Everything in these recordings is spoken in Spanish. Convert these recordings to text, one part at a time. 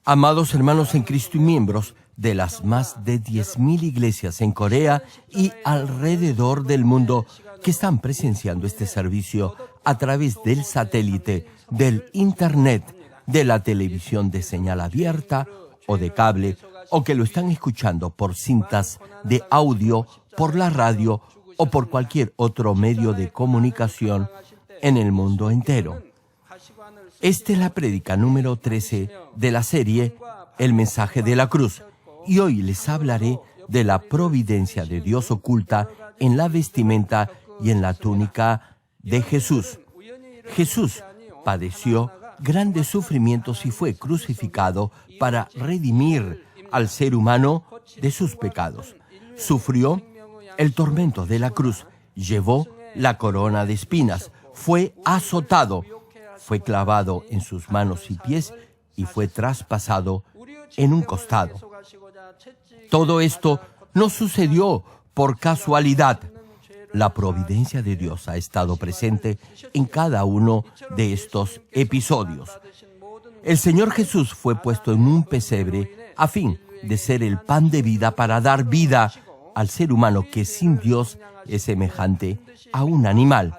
Amados hermanos en Cristo y miembros de las más de 10.000 iglesias en Corea y alrededor del mundo que están presenciando este servicio a través del satélite, del Internet, de la televisión de señal abierta o de cable, o que lo están escuchando por cintas de audio, por la radio o por cualquier otro medio de comunicación en el mundo entero. Esta es la prédica número 13 de la serie El mensaje de la cruz, y hoy les hablaré de la providencia de Dios oculta en la vestimenta y en la túnica de Jesús. Jesús padeció grandes sufrimientos y fue crucificado para redimir al ser humano de sus pecados. Sufrió el tormento de la cruz, llevó la corona de espinas, fue azotado, fue clavado en sus manos y pies y fue traspasado en un costado. Todo esto no sucedió por casualidad. La providencia de Dios ha estado presente en cada uno de estos episodios. El Señor Jesús fue puesto en un pesebre a fin de ser el pan de vida para dar vida al ser humano que sin Dios es semejante a un animal.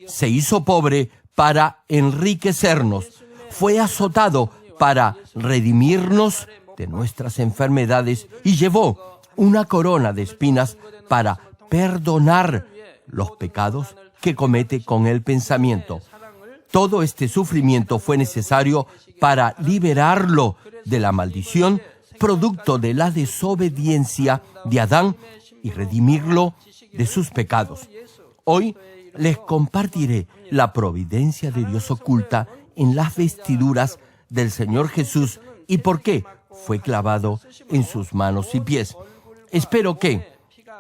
Se hizo pobre para enriquecernos. Fue azotado para redimirnos de nuestras enfermedades y llevó una corona de espinas para perdonar los pecados que comete con el pensamiento. Todo este sufrimiento fue necesario para liberarlo de la maldición, producto de la desobediencia de Adán, y redimirlo de sus pecados. Hoy les compartiré la providencia de Dios oculta en las vestiduras del Señor Jesús y por qué fue clavado en sus manos y pies. Espero que,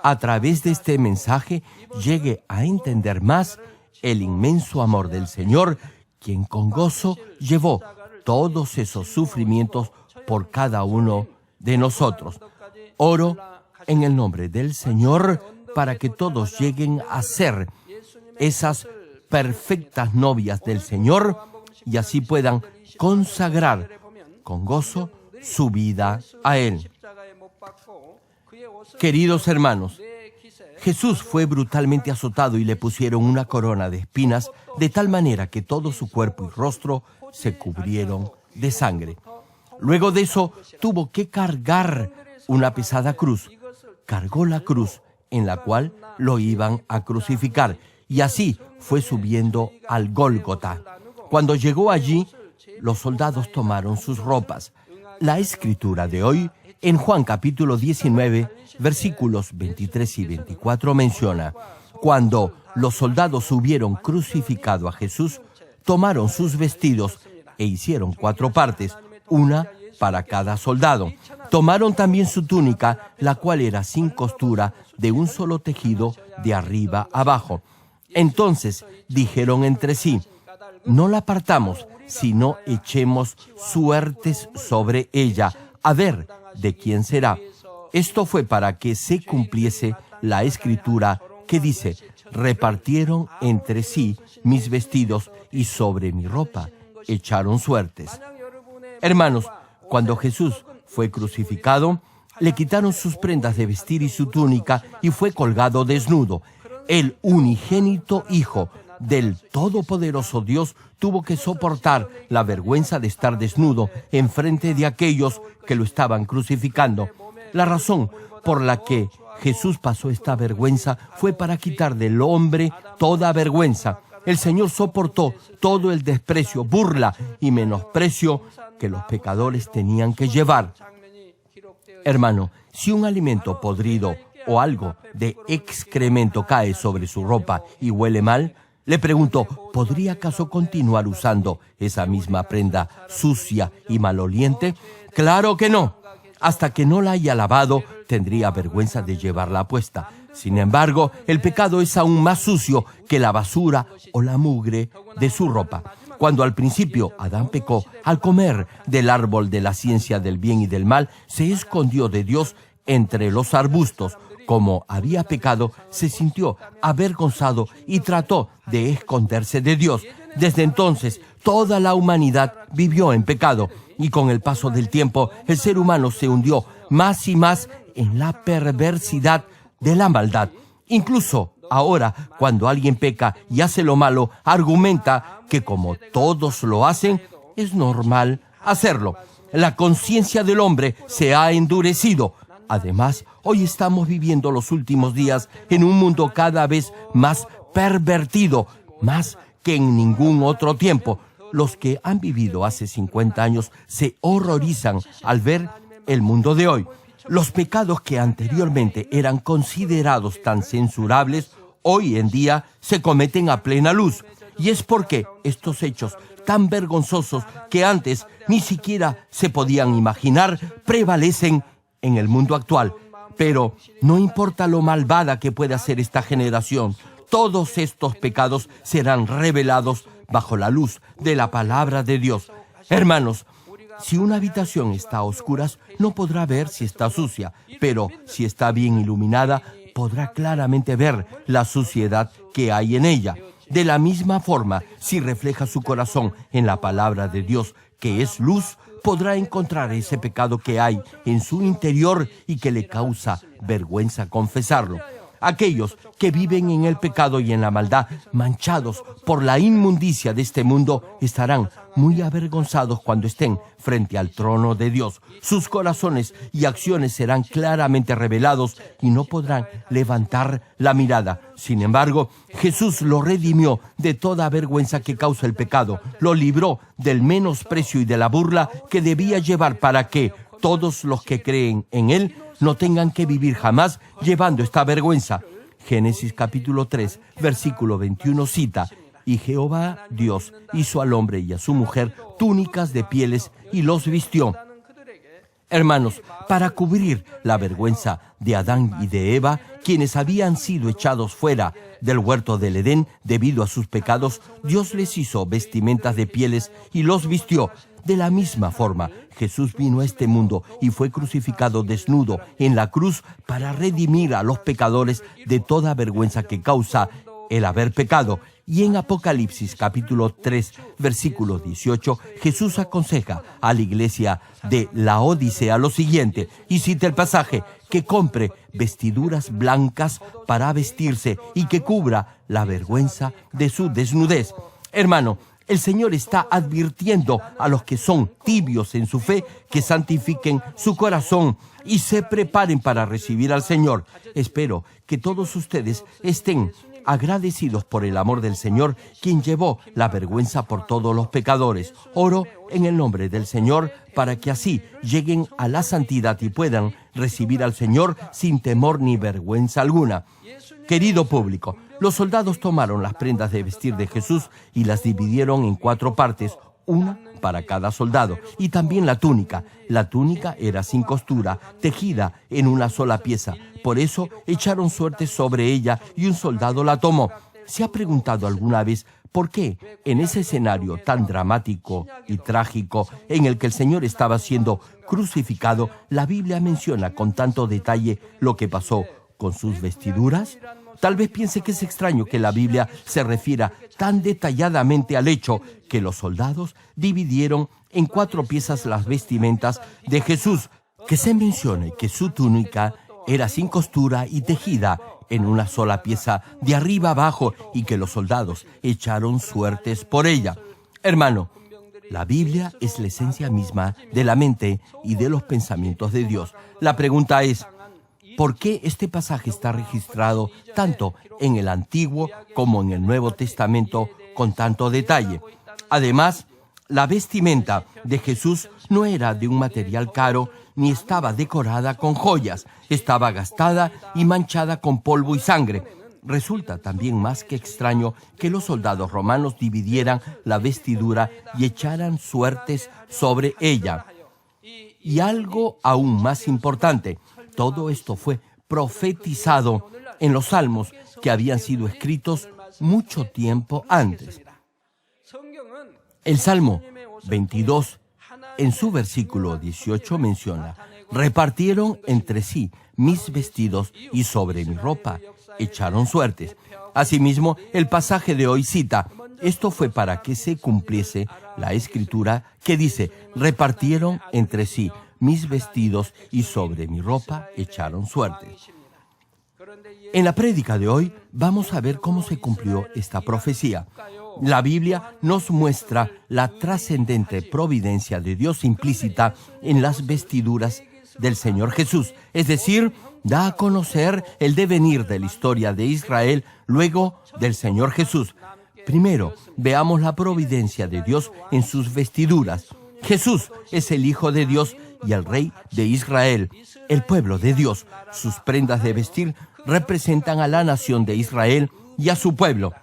a través de este mensaje, llegue a entender más el inmenso amor del Señor, quien con gozo llevó todos esos sufrimientos por cada uno de nosotros. Oro en el nombre del Señor para que todos lleguen a ser esas perfectas novias del Señor y así puedan consagrar con gozo su vida a Él. Queridos hermanos, Jesús fue brutalmente azotado y le pusieron una corona de espinas de tal manera que todo su cuerpo y rostro se cubrieron de sangre. Luego de eso tuvo que cargar una pesada cruz. Cargó la cruz en la cual lo iban a crucificar y así fue subiendo al Gólgota. Cuando llegó allí, los soldados tomaron sus ropas. La escritura de hoy, en Juan capítulo 19, versículos 23 y 24, menciona: cuando los soldados hubieron crucificado a Jesús, tomaron sus vestidos e hicieron 4 partes, una para cada soldado. Tomaron también su túnica, la cual era sin costura, de un solo tejido, de arriba abajo. Entonces dijeron entre sí: no la partamos, sino echemos suertes sobre ella, a ver de quién será. Esto fue para que se cumpliese la escritura que dice: repartieron entre sí mis vestidos y sobre mi ropa echaron suertes. Hermanos, cuando Jesús fue crucificado, le quitaron sus prendas de vestir y su túnica y fue colgado desnudo. El unigénito Hijo del Todopoderoso Dios tuvo que soportar la vergüenza de estar desnudo en frente de aquellos que lo estaban crucificando. La razón por la que Jesús pasó esta vergüenza fue para quitar del hombre toda vergüenza. El Señor soportó todo el desprecio, burla y menosprecio que los pecadores tenían que llevar. Hermano, si un alimento podrido o algo de excremento cae sobre su ropa y huele mal, le pregunto, ¿podría acaso continuar usando esa misma prenda sucia y maloliente? ¡Claro que no! Hasta que no la haya lavado, tendría vergüenza de llevarla puesta. Sin embargo, el pecado es aún más sucio que la basura o la mugre de su ropa. Cuando al principio Adán pecó, al comer del árbol de la ciencia del bien y del mal, se escondió de Dios entre los arbustos. Como había pecado, se sintió avergonzado y trató de esconderse de Dios. Desde entonces, toda la humanidad vivió en pecado. Y con el paso del tiempo, el ser humano se hundió más y más en la perversidad de la maldad. Incluso ahora, cuando alguien peca y hace lo malo, argumenta que como todos lo hacen, es normal hacerlo. La conciencia del hombre se ha endurecido. Además, hoy estamos viviendo los últimos días en un mundo cada vez más pervertido, más que en ningún otro tiempo. Los que han vivido hace 50 años se horrorizan al ver el mundo de hoy. Los pecados que anteriormente eran considerados tan censurables, hoy en día se cometen a plena luz. Y es porque estos hechos tan vergonzosos que antes ni siquiera se podían imaginar prevalecen en el mundo actual. Pero no importa lo malvada que pueda ser esta generación, todos estos pecados serán revelados bajo la luz de la palabra de Dios. Hermanos, si una habitación está a oscuras, no podrá ver si está sucia, pero si está bien iluminada, podrá claramente ver la suciedad que hay en ella. De la misma forma, si refleja su corazón en la palabra de Dios, que es luz, podrá encontrar ese pecado que hay en su interior y que le causa vergüenza confesarlo. Aquellos que viven en el pecado y en la maldad, manchados por la inmundicia de este mundo, estarán muy avergonzados cuando estén frente al trono de Dios. Sus corazones y acciones serán claramente revelados y no podrán levantar la mirada. Sin embargo, Jesús lo redimió de toda vergüenza que causa el pecado, lo libró del menosprecio y de la burla que debía llevar para que todos los que creen en Él no tengan que vivir jamás llevando esta vergüenza. Génesis capítulo 3, versículo 21 cita: «Y Jehová Dios hizo al hombre y a su mujer túnicas de pieles y los vistió». Hermanos, para cubrir la vergüenza de Adán y de Eva, quienes habían sido echados fuera del huerto del Edén debido a sus pecados, Dios les hizo vestimentas de pieles y los vistió. De la misma forma, Jesús vino a este mundo y fue crucificado desnudo en la cruz para redimir a los pecadores de toda vergüenza que causa el haber pecado. Y en Apocalipsis capítulo 3, versículo 18, Jesús aconseja a la iglesia de Laodicea lo siguiente, y cita el pasaje: que compre vestiduras blancas para vestirse y que cubra la vergüenza de su desnudez. Hermano, el Señor está advirtiendo a los que son tibios en su fe que santifiquen su corazón y se preparen para recibir al Señor. Espero que todos ustedes estén agradecidos por el amor del Señor, quien llevó la vergüenza por todos los pecadores. Oro en el nombre del Señor para que así lleguen a la santidad y puedan recibir al Señor sin temor ni vergüenza alguna. Querido público, los soldados tomaron las prendas de vestir de Jesús y las dividieron en 4 partes, una para cada soldado, y también la túnica. La túnica era sin costura, tejida en una sola pieza. Por eso echaron suertes sobre ella y un soldado la tomó. ¿Se ha preguntado alguna vez por qué en ese escenario tan dramático y trágico en el que el Señor estaba siendo crucificado, la Biblia menciona con tanto detalle lo que pasó con sus vestiduras? Tal vez piense que es extraño que la Biblia se refiera tan detalladamente al hecho que los soldados dividieron en 4 piezas las vestimentas de Jesús, que se mencione que su túnica era sin costura y tejida en una sola pieza de arriba abajo y que los soldados echaron suertes por ella. Hermano, la Biblia es la esencia misma de la mente y de los pensamientos de Dios. La pregunta es: ¿por qué este pasaje está registrado tanto en el Antiguo como en el Nuevo Testamento con tanto detalle? Además, la vestimenta de Jesús no era de un material caro ni estaba decorada con joyas. Estaba gastada y manchada con polvo y sangre. Resulta también más que extraño que los soldados romanos dividieran la vestidura y echaran suertes sobre ella. Y algo aún más importante: todo esto fue profetizado en los salmos que habían sido escritos mucho tiempo antes. El Salmo 22, en su versículo 18, menciona: repartieron entre sí mis vestidos y sobre mi ropa echaron suertes. Asimismo, el pasaje de hoy cita: Esto fue para que se cumpliese la escritura que dice: repartieron entre sí mis vestidos y sobre mi ropa echaron suerte. En la prédica de hoy vamos a ver cómo se cumplió esta profecía. La Biblia nos muestra la trascendente providencia de Dios implícita en las vestiduras del Señor Jesús, es decir, da a conocer el devenir de la historia de Israel luego del Señor Jesús. Primero, veamos la providencia de Dios en sus vestiduras. Jesús es el Hijo de Dios y el Rey de Israel, el pueblo de Dios. Sus prendas de vestir representan a la nación de Israel y a su pueblo.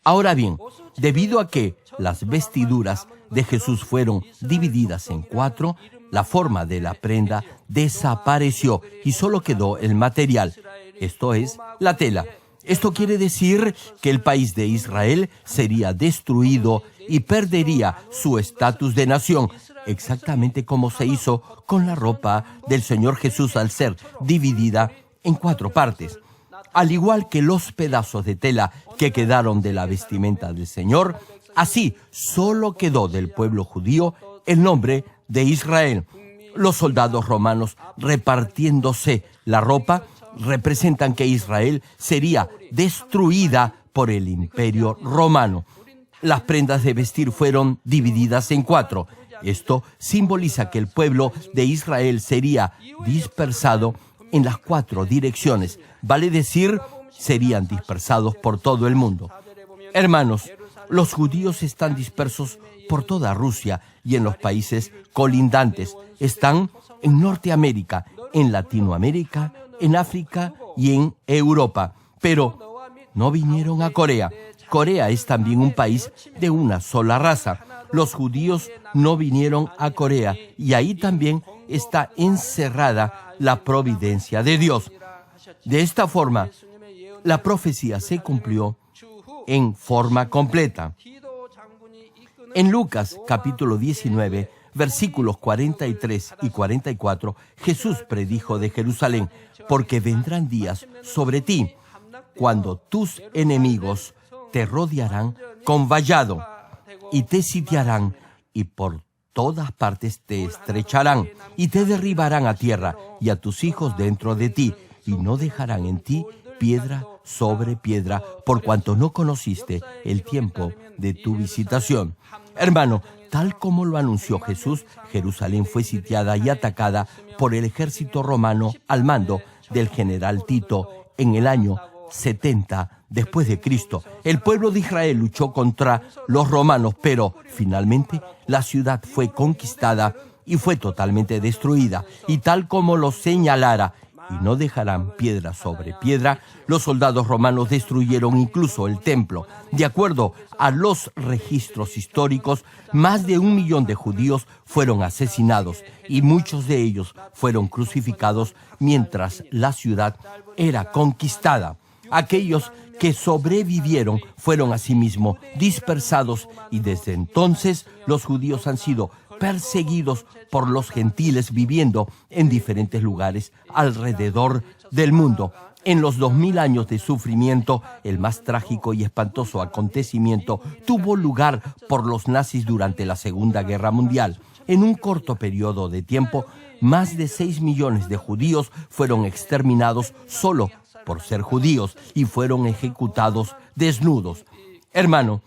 Ahora bien, debido a que las vestiduras de Jesús fueron divididas en 4, la forma de la prenda desapareció y solo quedó el material, esto es, la tela. Esto quiere decir que el país de Israel sería destruido y perdería su estatus de nación, exactamente como se hizo con la ropa del Señor Jesús al ser dividida en 4 partes. Al igual que los pedazos de tela que quedaron de la vestimenta del Señor, así solo quedó del pueblo judío el nombre de Israel. Los soldados romanos repartiéndose la ropa representan que Israel sería destruida por el imperio romano. Las prendas de vestir fueron divididas en 4. Esto simboliza que el pueblo de Israel sería dispersado en las 4 direcciones, vale decir, serían dispersados por todo el mundo. Hermanos, los judíos están dispersos por toda Rusia y en los países colindantes. Están en Norteamérica, en Latinoamérica, en África y en Europa. Pero no vinieron a Corea. Corea es también un país de una sola raza. Los judíos no vinieron a Corea y ahí también está encerrada la providencia de Dios. De esta forma, la profecía se cumplió en forma completa. En Lucas capítulo 19, versículos 43 y 44, Jesús predijo de Jerusalén: porque vendrán días sobre ti, cuando tus enemigos te rodearán con vallado, y te sitiarán, y por todas partes te estrecharán, y te derribarán a tierra, y a tus hijos dentro de ti, y no dejarán en ti piedra sobre piedra, por cuanto no conociste el tiempo de tu visitación. Hermano, tal como lo anunció Jesús, Jerusalén fue sitiada y atacada por el ejército romano al mando del general Tito en el año 70 después de Cristo. El pueblo de Israel luchó contra los romanos, pero finalmente la ciudad fue conquistada y fue totalmente destruida. Y tal como lo señalara, y no dejarán piedra sobre piedra, los soldados romanos destruyeron incluso el templo. De acuerdo a los registros históricos, más de 1 millón de judíos fueron asesinados y muchos de ellos fueron crucificados mientras la ciudad era conquistada. Aquellos que sobrevivieron fueron asimismo dispersados y desde entonces los judíos han sido perseguidos por los gentiles viviendo en diferentes lugares alrededor del mundo. En los 2000 años de sufrimiento, el más trágico y espantoso acontecimiento tuvo lugar por los nazis durante la Segunda Guerra Mundial. En un corto periodo de tiempo, más de 6 millones de judíos fueron exterminados solo por ser judíos y fueron ejecutados desnudos. Hermano,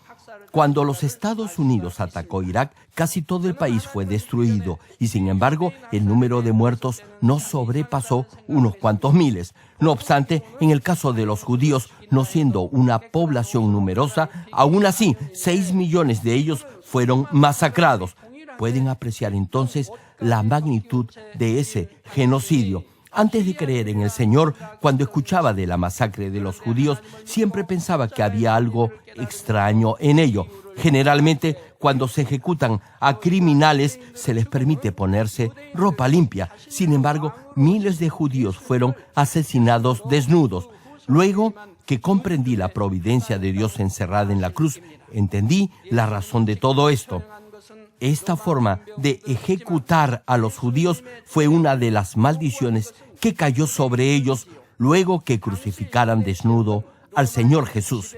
cuando los Estados Unidos atacó Irak, casi todo el país fue destruido y, sin embargo, el número de muertos no sobrepasó unos cuantos miles. No obstante, en el caso de los judíos, no siendo una población numerosa, aún así, 6 millones de ellos fueron masacrados. Pueden apreciar entonces la magnitud de ese genocidio. Antes de creer en el Señor, cuando escuchaba de la masacre de los judíos, siempre pensaba que había algo extraño en ello. Generalmente, cuando se ejecutan a criminales, se les permite ponerse ropa limpia. Sin embargo, miles de judíos fueron asesinados desnudos. Luego que comprendí la providencia de Dios encerrada en la cruz, entendí la razón de todo esto. Esta forma de ejecutar a los judíos fue una de las maldiciones que cayó sobre ellos luego que crucificaran desnudo al Señor Jesús.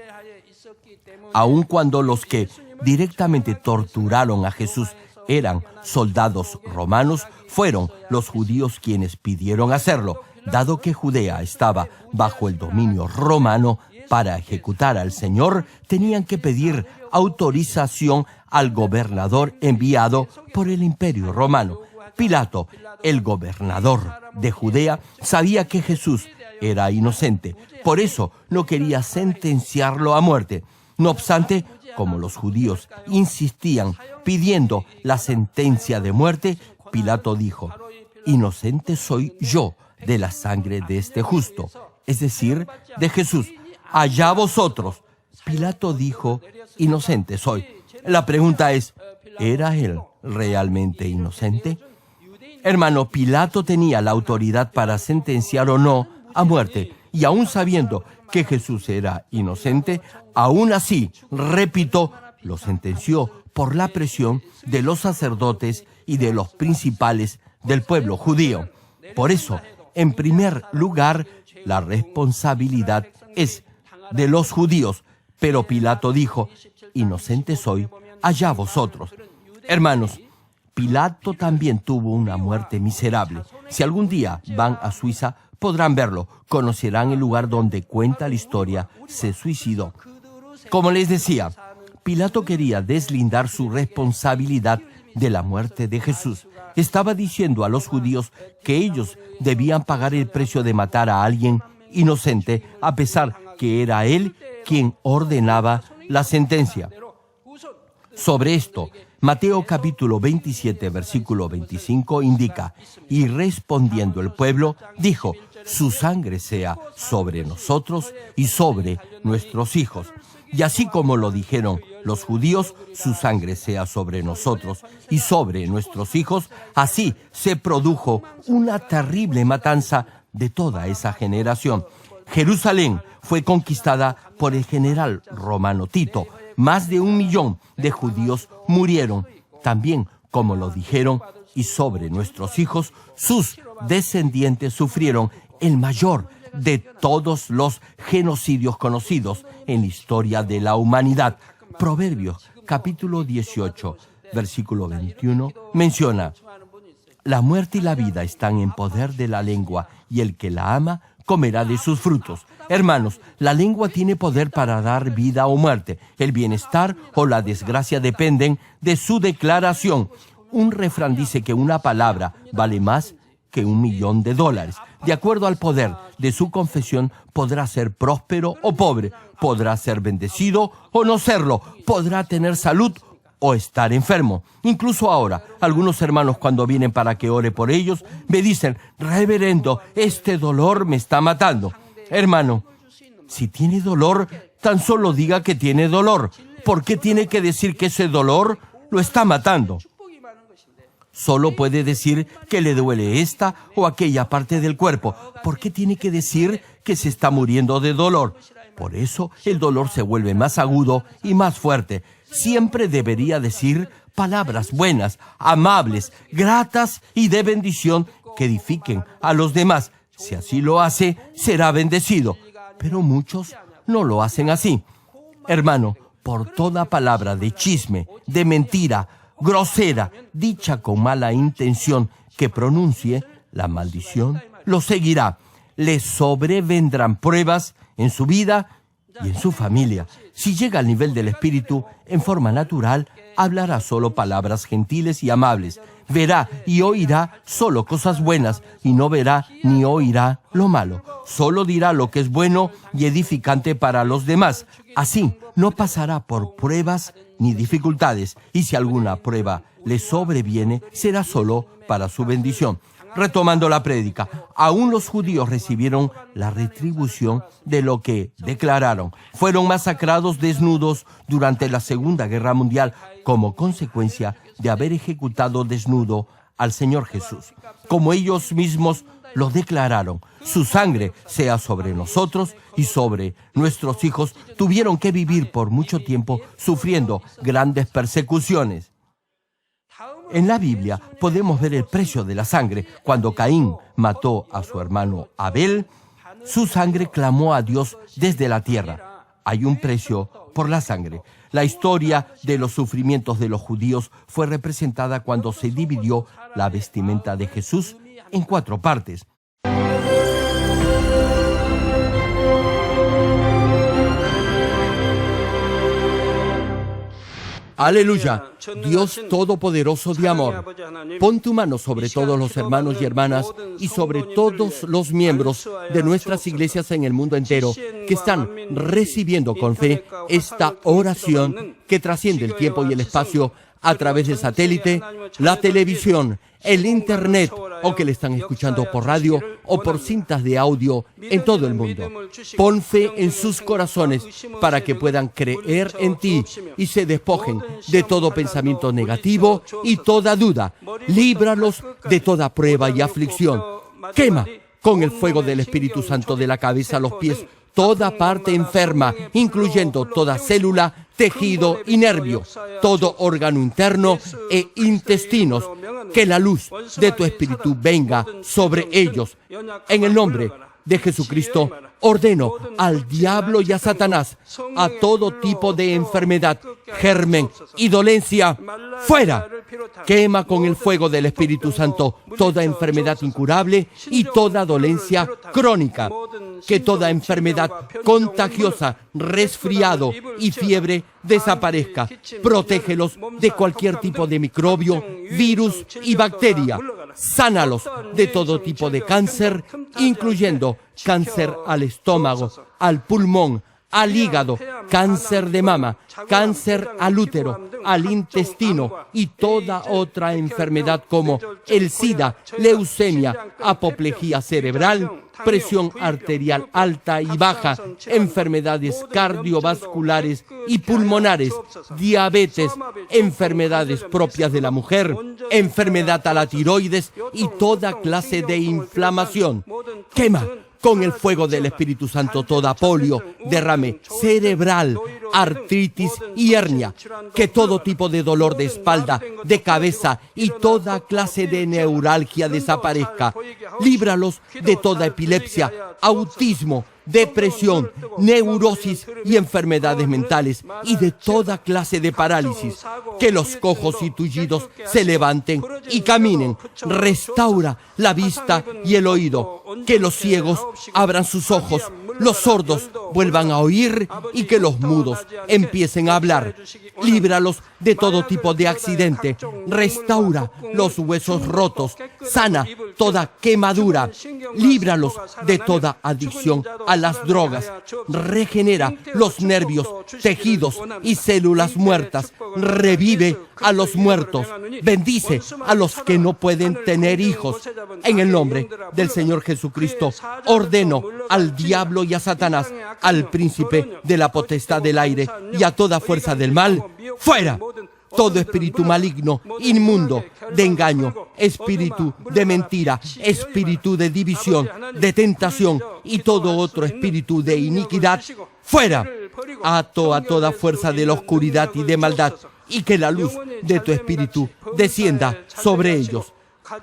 Aun cuando los que directamente torturaron a Jesús eran soldados romanos, fueron los judíos quienes pidieron hacerlo. Dado que Judea estaba bajo el dominio romano, para ejecutar al Señor tenían que pedir autorización al gobernador enviado por el Imperio Romano. Pilato, el gobernador de Judea, sabía que Jesús era inocente. Por eso no quería sentenciarlo a muerte. No obstante, como los judíos insistían pidiendo la sentencia de muerte, Pilato dijo: «Inocente soy yo de la sangre de este justo», es decir, de Jesús. «Allá vosotros». Pilato dijo: «Inocente soy». La pregunta es, ¿era él realmente inocente? Hermano, Pilato tenía la autoridad para sentenciar o no a muerte, y aún sabiendo que Jesús era inocente, aún así, repito, lo sentenció por la presión de los sacerdotes y de los principales del pueblo judío. Por eso, en primer lugar, la responsabilidad es de los judíos, pero Pilato dijo: «Inocente soy, allá vosotros». Hermanos, Pilato también tuvo una muerte miserable. Si algún día van a Suiza, podrán verlo. Conocerán el lugar donde cuenta la historia. Se suicidó. Como les decía, Pilato quería deslindar su responsabilidad de la muerte de Jesús. Estaba diciendo a los judíos que ellos debían pagar el precio de matar a alguien inocente, a pesar que era él quien ordenaba la sentencia. Sobre esto, Mateo capítulo 27, versículo 25 indica: «Y respondiendo el pueblo, dijo: su sangre sea sobre nosotros y sobre nuestros hijos». Y así como lo dijeron los judíos, su sangre sea sobre nosotros y sobre nuestros hijos, así se produjo una terrible matanza de toda esa generación. Jerusalén fue conquistada por el general romano Tito. Más de 1 millón de judíos murieron, también como lo dijeron, y sobre nuestros hijos, sus descendientes sufrieron el mayor de todos los genocidios conocidos en la historia de la humanidad. Proverbios capítulo 18, versículo 21, menciona: «La muerte y la vida están en poder de la lengua, y el que la ama comerá de sus frutos». Hermanos, la lengua tiene poder para dar vida o muerte. El bienestar o la desgracia dependen de su declaración. Un refrán dice que una palabra vale más que $1.000.000. De acuerdo al poder de su confesión, podrá ser próspero o pobre, podrá ser bendecido o no serlo, podrá tener salud o estar enfermo. Incluso ahora, algunos hermanos, cuando vienen para que ore por ellos, me dicen: «Reverendo, este dolor me está matando». Hermano, si tiene dolor, tan solo diga que tiene dolor. ¿Por qué tiene que decir que ese dolor lo está matando? Solo puede decir que le duele esta o aquella parte del cuerpo. ¿Por qué tiene que decir que se está muriendo de dolor? Por eso el dolor se vuelve más agudo y más fuerte. Siempre debería decir palabras buenas, amables, gratas y de bendición que edifiquen a los demás. Si así lo hace, será bendecido. Pero muchos no lo hacen así. Hermano, por toda palabra de chisme, de mentira, grosera, dicha con mala intención, que pronuncie, la maldición lo seguirá. Le sobrevendrán pruebas en su vida y en su familia. Si llega al nivel del espíritu, en forma natural, hablará solo palabras gentiles y amables. Verá y oirá solo cosas buenas, y no verá ni oirá lo malo. Solo dirá lo que es bueno y edificante para los demás. Así, no pasará por pruebas ni dificultades, y si alguna prueba le sobreviene, será solo para su bendición. Retomando la prédica, aún los judíos recibieron la retribución de lo que declararon. Fueron masacrados desnudos durante la Segunda Guerra Mundial como consecuencia de haber ejecutado desnudo al Señor Jesús. Como ellos mismos lo declararon: su sangre sea sobre nosotros y sobre nuestros hijos. Tuvieron que vivir por mucho tiempo sufriendo grandes persecuciones. En la Biblia podemos ver el precio de la sangre. Cuando Caín mató a su hermano Abel, su sangre clamó a Dios desde la tierra. Hay un precio por la sangre. La historia de los sufrimientos de los judíos fue representada cuando se dividió la vestimenta de Jesús en 4 partes. Aleluya, Dios Todopoderoso de amor, pon tu mano sobre todos los hermanos y hermanas y sobre todos los miembros de nuestras iglesias en el mundo entero que están recibiendo con fe esta oración que trasciende el tiempo y el espacio a través del satélite, la televisión, el internet o que le están escuchando por radio o por cintas de audio en todo el mundo. Pon fe en sus corazones para que puedan creer en ti y se despojen de todo pensamiento negativo y toda duda. Líbralos de toda prueba y aflicción. Quema con el fuego del Espíritu Santo de la cabeza a los pies toda parte enferma, incluyendo toda célula, tejido y nervio, todo órgano interno e intestinos. Que la luz de tu Espíritu venga sobre ellos. En el nombre de Jesucristo, ordeno al diablo y a Satanás, a todo tipo de enfermedad, germen y dolencia, fuera. Quema con el fuego del Espíritu Santo toda enfermedad incurable y toda dolencia crónica. Que toda enfermedad contagiosa, resfriado y fiebre desaparezca. Protégelos de cualquier tipo de microbio, virus y bacteria. Sánalos de todo tipo de cáncer, incluyendo cáncer al estómago, al pulmón, al hígado, cáncer de mama, cáncer al útero, al intestino y toda otra enfermedad como el SIDA, leucemia, apoplejía cerebral, presión arterial alta y baja, enfermedades cardiovasculares y pulmonares, diabetes, enfermedades propias de la mujer, enfermedad a la tiroides y toda clase de inflamación. Quema con el fuego del Espíritu Santo toda polio, derrame cerebral, artritis y hernia. Que todo tipo de dolor de espalda, de cabeza y toda clase de neuralgia desaparezca. Líbralos de toda epilepsia, autismo, depresión, neurosis y enfermedades mentales y de toda clase de parálisis. Que los cojos y tullidos se levanten y caminen. Restaura la vista y el oído. Que los ciegos abran sus ojos, los sordos vuelvan a oír y que los mudos empiecen a hablar. Líbralos de todo tipo de accidente. Restaura los huesos rotos. Sana toda quemadura. Líbralos de toda adicción a las drogas. Regenera los nervios, tejidos y células muertas. Revive a los muertos. Bendice a los que no pueden tener hijos. En el nombre del Señor Jesucristo, ordeno al diablo y a Satanás, al príncipe de la potestad del aire y a toda fuerza del mal, fuera. Todo espíritu maligno, inmundo, de engaño, espíritu de mentira, espíritu de división, de tentación y todo otro espíritu de iniquidad, fuera. Ato a toda fuerza de la oscuridad y de maldad y que la luz de tu espíritu descienda sobre ellos.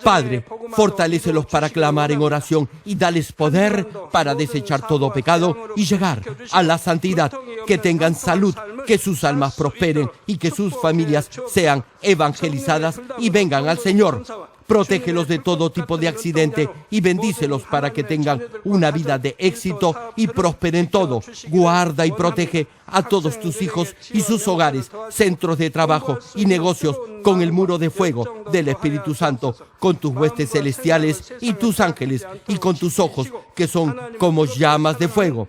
Padre, fortalécelos para clamar en oración y dales poder para desechar todo pecado y llegar a la santidad. Que tengan salud, que sus almas prosperen y que sus familias sean evangelizadas y vengan al Señor. Protégelos de todo tipo de accidente y bendícelos para que tengan una vida de éxito y prosperen todo. Guarda y protege a todos tus hijos y sus hogares, centros de trabajo y negocios con el muro de fuego del Espíritu Santo, con tus huestes celestiales y tus ángeles y con tus ojos que son como llamas de fuego.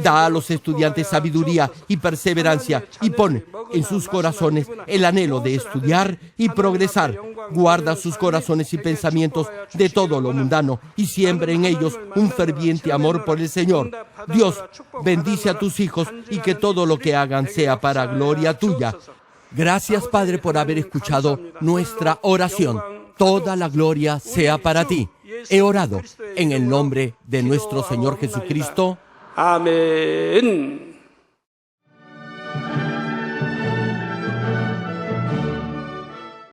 Da a los estudiantes sabiduría y perseverancia y pone en sus corazones el anhelo de estudiar y progresar. Guarda sus corazones y pensamientos de todo lo mundano y siembra en ellos un ferviente amor por el Señor. Dios, bendice a tus hijos y que todo lo que hagan sea para gloria tuya. Gracias, Padre, por haber escuchado nuestra oración. Toda la gloria sea para ti. He orado en el nombre de nuestro Señor Jesucristo. 아멘.